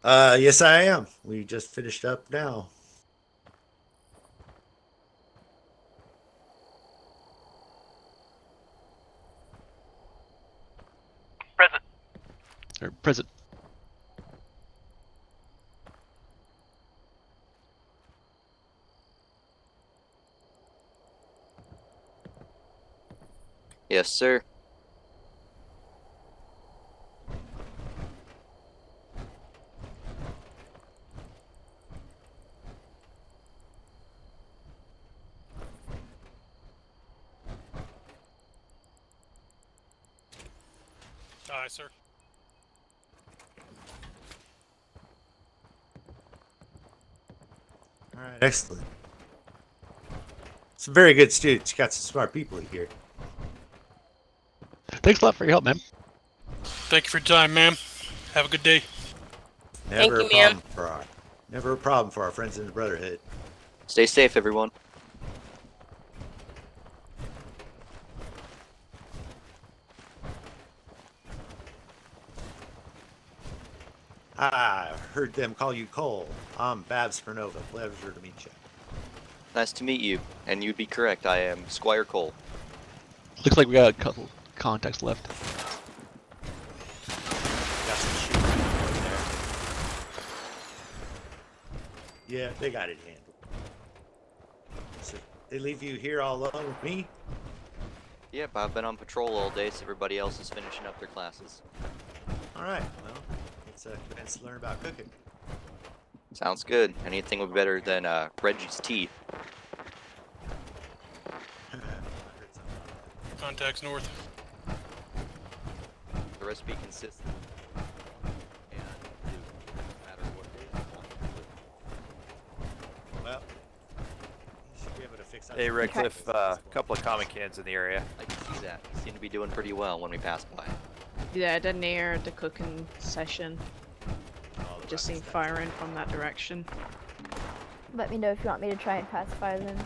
Yes, I am. We just finished up now. Present. Or present. Yes, sir. Aye, sir. All right, excellent. Some very good students. You got some smart people here. Thanks a lot for your help, man. Thank you for your time, ma'am. Have a good day. Never Thank you, ma'am. Never a problem for our friends in the Brotherhood. Stay safe, everyone. I heard them call you Cole. I'm Babs Spernova. Pleasure to meet you. Nice to meet you. And you'd be correct. I am Squire Cole. Looks like we got a couple contacts left. Got some shooting over there. Yeah, they got it handled. So they leave you here all alone with me? Yep, I've been on patrol all day, so everybody else is finishing up their classes. All right. Well, it's a chance to learn about cooking. Sounds good. Anything would be better than Reggie's teeth. Contacts north. The recipe consists and no matter what it is, Well, you should be able to fix that. Hey, Redcliff, a couple of comic cans in the area. I can see that. You seem to be doing pretty well when we pass by. Yeah, they're near the cooking session. Just seen firing from that direction. Let me know if you want me to try and pacify them.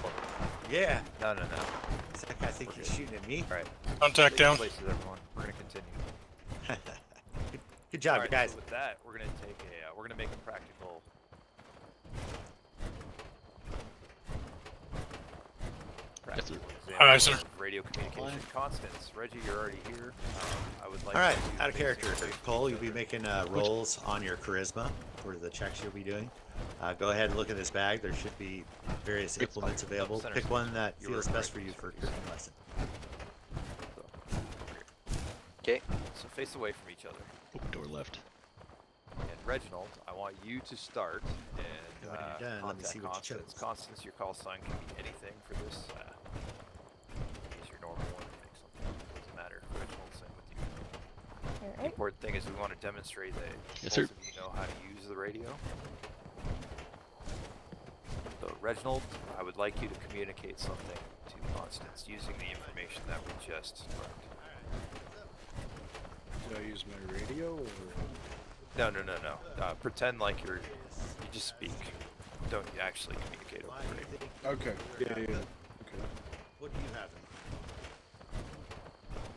Yeah. No. I think he's shooting at me. All right. Contact down. Places, everyone. We're gonna continue. Good job, All right, guys. So with that, we're gonna take a. We're gonna make a Yes, sir. Aye, sir. Radio communication constants. Reggie, you're already here. I would like. All right, to out of character. basic Cole, you'll be making rolls on your charisma for the checks you'll be doing. Go ahead and look at this bag. There should be various implements available. Pick one that feels best for you for a cooking lesson. Okay. So face away from each other. Door left. And Reginald, I want you to start and When you're done, let me see what you Constance. chose. Constance, your call sign can be anything for this. Is your normal one? Pick something. Doesn't matter. Reginald, same with you. The Alright. important thing is we want to demonstrate that Yes, both sir. of you know how to use the radio. So Reginald, I would like you to communicate something to Constance using the information that we just learned. Do I use my radio or? No. Pretend like you just speak. Don't actually communicate over the radio. Okay. Yeah. Okay. What do you have?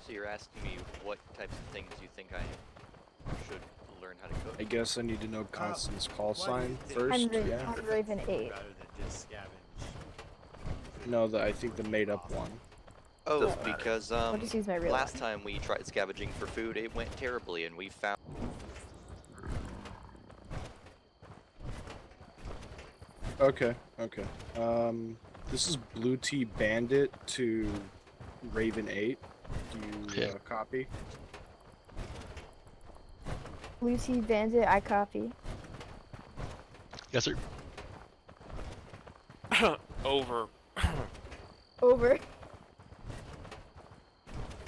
So you're asking me what types of things you think I should learn how to cook? I guess I need to know Constance's call sign first. I'm Yeah. Raven 8. Rather than just scavenge. No, I think the made-up one. Oh, Doesn't matter. because I'll just use my real last one. time we tried scavenging for food, it went terribly, and we found. Okay. This is Blue Tea Bandit to Raven 8. Do you Yeah. copy? Lucy Bandit, I copy. Yes, sir. Over. Over.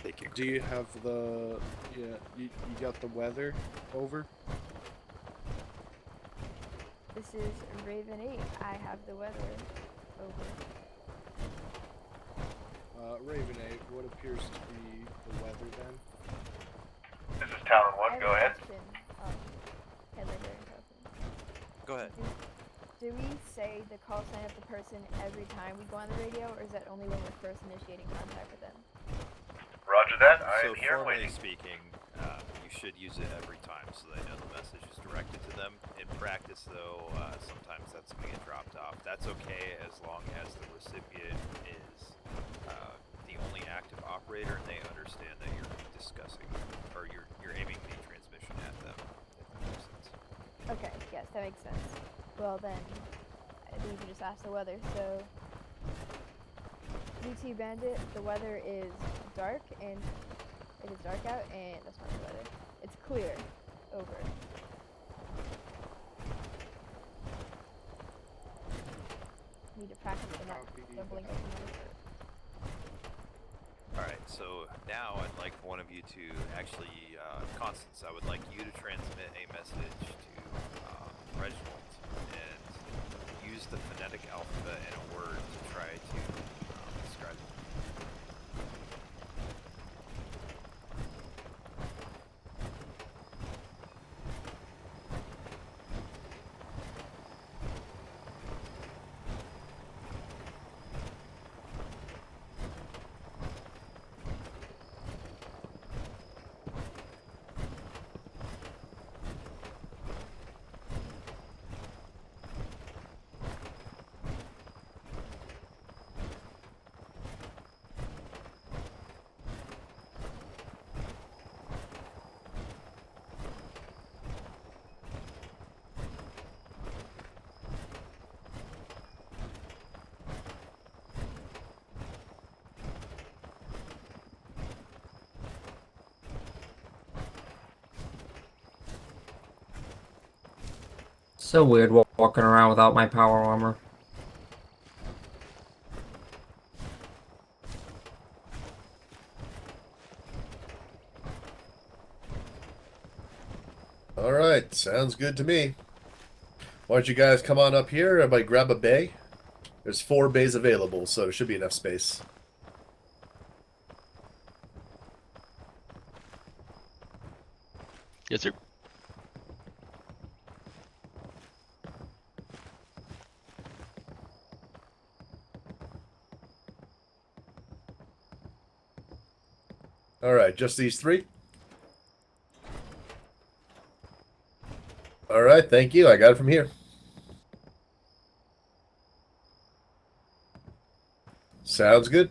Thank you. Do you have the? Yeah. You got the weather? Over. This is Raven 8. I have the weather. Over. Raven 8. What appears to be the weather then? This is Tower I 1, have go a ahead. question, Headley Bearing Token. Go ahead. Do we say the call sign of the person every time we go on the radio, or is that only when we're first initiating contact with them? Roger that. I So am here formally waiting. speaking, you should use it every time so they know the message is directed to them. In practice, though, sometimes that's going to get dropped off. That's okay as long as the recipient is the only active operator and they understand that you're discussing or you're aiming the transmission at them. If that makes sense. Okay, yes, that makes sense. Well then, I think you can just ask the weather. So, UT Bandit, the weather is dark and it is dark out, and that's not the weather. It's clear. Over. Need to practice the not doubling up the number. Alright, so now I'd like one of you to actually, Constance, I would like you to transmit a message to Reginald and use the phonetic alphabet in a word to try to describe it. So weird walking around without my power armor. All right, sounds good to me. Why don't you guys come on up here? Everybody grab a bay. There's 4 bays available, so there should be enough space. Yes, sir. All right, just these 3? All right, thank you. I got it from here. Sounds good.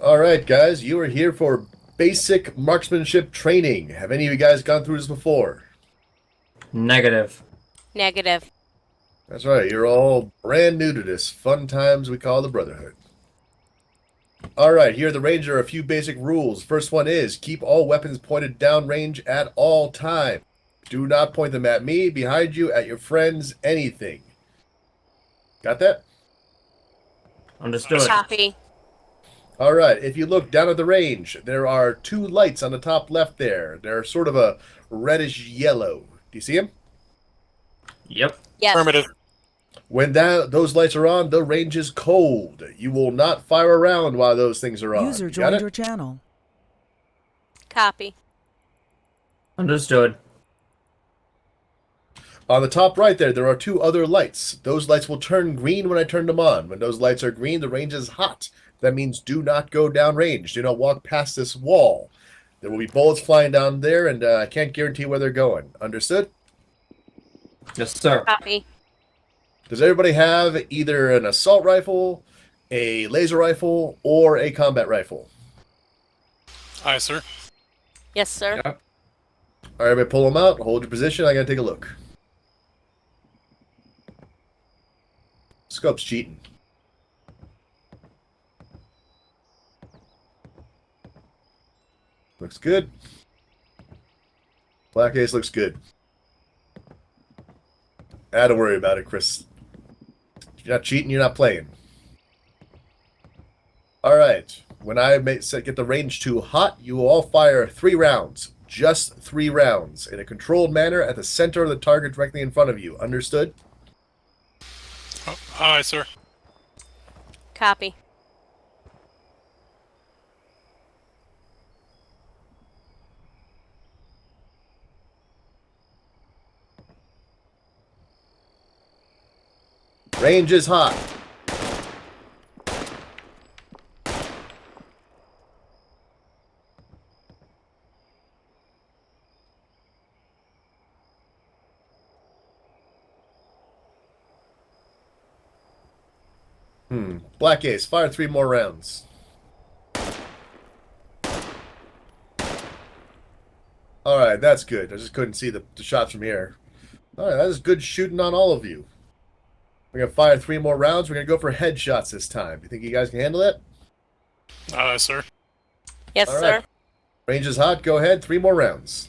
All right, guys, you are here for basic marksmanship training. Have any of you guys gone through this before? Negative. Negative. That's right. You're all brand new to this fun times we call the Brotherhood. All right, here at the range are a few basic rules. First one is keep all weapons pointed downrange at all times. Do not point them at me, behind you, at your friends, anything. Got that? Understood. Copy. All right, if you look down at the range, there are 2 lights on the top left there. They're sort of a reddish yellow. Do you see them? Yep. Yes. Affirmative. When those lights are on, the range is cold. You will not fire around while those things are on. User You got joined it? your channel. Copy. Understood. On the top right there are 2 other lights. Those lights will turn green when I turn them on. When those lights are green, the range is hot. That means do not go downrange. Do not walk past this wall. There will be bullets flying down there, and I can't guarantee where they're going. Understood? Yes, sir. Copy. Does everybody have either an assault rifle, a laser rifle, or a combat rifle? Aye, sir. Yes, sir. Yep. All right, everybody pull them out. Hold your position. I got to take a look. Scope's cheating. Looks good. Black Ace looks good. Don't worry about it, Chris. You're not cheating, you're not playing. Alright. When I get the range too hot, you will all fire 3 rounds. Just 3 rounds. In a controlled manner at the center of the target directly in front of you. Understood? Oh, aye, sir. Copy. Range is hot. Black Ace, fire 3 more rounds. Alright, that's good. I just couldn't see the shots from here. Alright, that is good shooting on all of you. We're going to fire 3 more rounds. We're going to go for headshots this time. You think you guys can handle it? Aye, sir. Yes, All sir. right. Range is hot. Go ahead. 3 more rounds.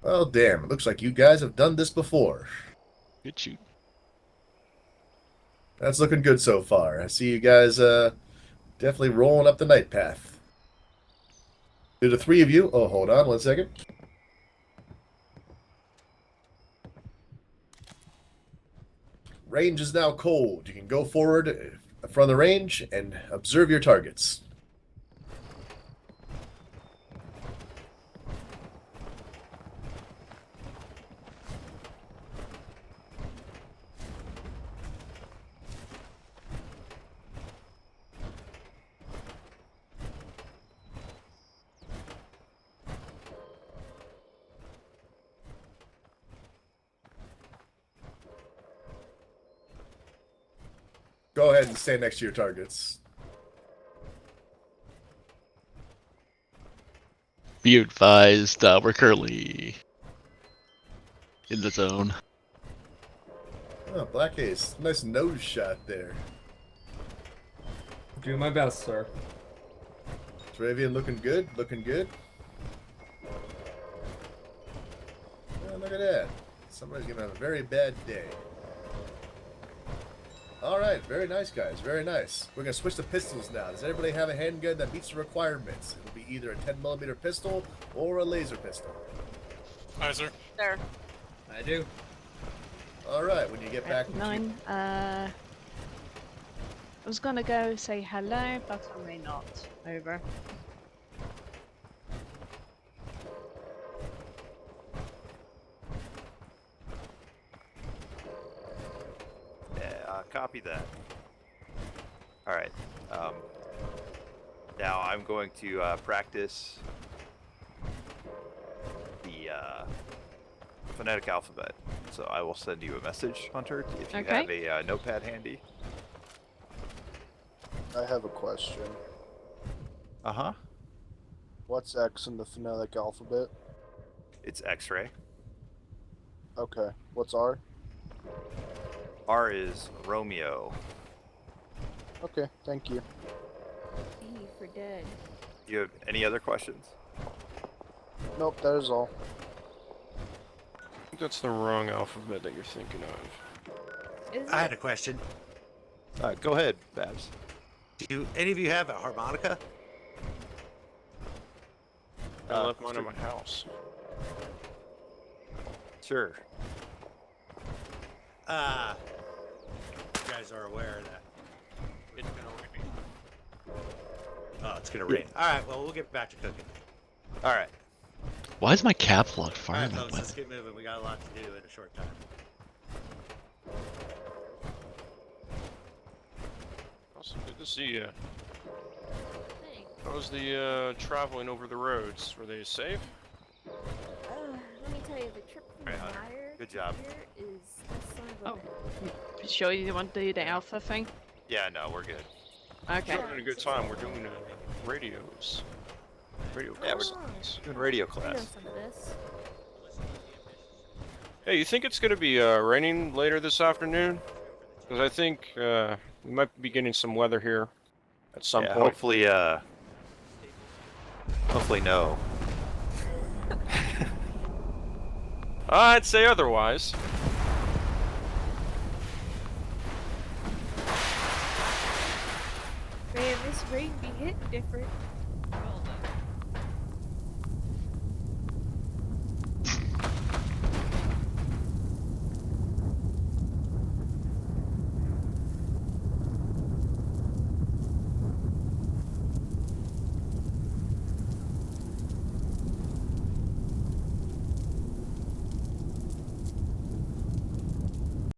Well, damn. It looks like you guys have done this before. Good shoot. That's looking good so far. I see you guys definitely rolling up the night path. To the 3 of you. Oh, hold on 1 second. Range is now cold. You can go forward from the range and observe your targets. Go ahead and stay next to your targets. Be advised, we're currently in the zone. Oh, Black Ace. Nice nose shot there. Do my best, sir. Travian looking good. Looking good. Oh, look at that. Somebody's going to have a very bad day. Alright, very nice, guys. Very nice. We're going to switch to pistols now. Does everybody have a handgun that meets the requirements? It'll be either a 10mm pistol or a laser pistol. Aye, sir. Sir. I do. Alright, when you get back... 9. I was gonna go say hello, but I may not. Over. Copy that. Alright. Now I'm going to practice the phonetic alphabet. So I will send you a message, Hunter, if you have a notepad handy. I have a question. Uh-huh. What's X in the phonetic alphabet? It's X-ray. Okay. What's R? R is Romeo. Okay, thank you. E for dead. Do you have any other questions? Nope, that is all. I think that's the wrong alphabet that you're thinking of. Is I had a question. Go ahead, Babs. Do any of you have a harmonica? I left mine in my house. Sure. You guys are aware of that. It's gonna rain. Oh, it's gonna rain. All right, well, we'll get back to cooking. All right. Why is my caps locked All right, fireman folks, let's weapon? get moving. We got a lot to do in a short time. Also, good to see you. How was the traveling over the roads? Were they safe? Let me tell you, the trip from Right, Hunter. Meyer Good job. here is a son of a bitch. You sure you want to do the alpha thing? Yeah, no, we're good. Okay. We're having a good time. We're doing radios. Radio Yeah, we're class. doing radio I know class. some of this. Hey, you think it's gonna be raining later this afternoon? Because I think we might be getting some weather here at some Yeah, point. hopefully no. I'd say otherwise. Man, this rain be hitting different.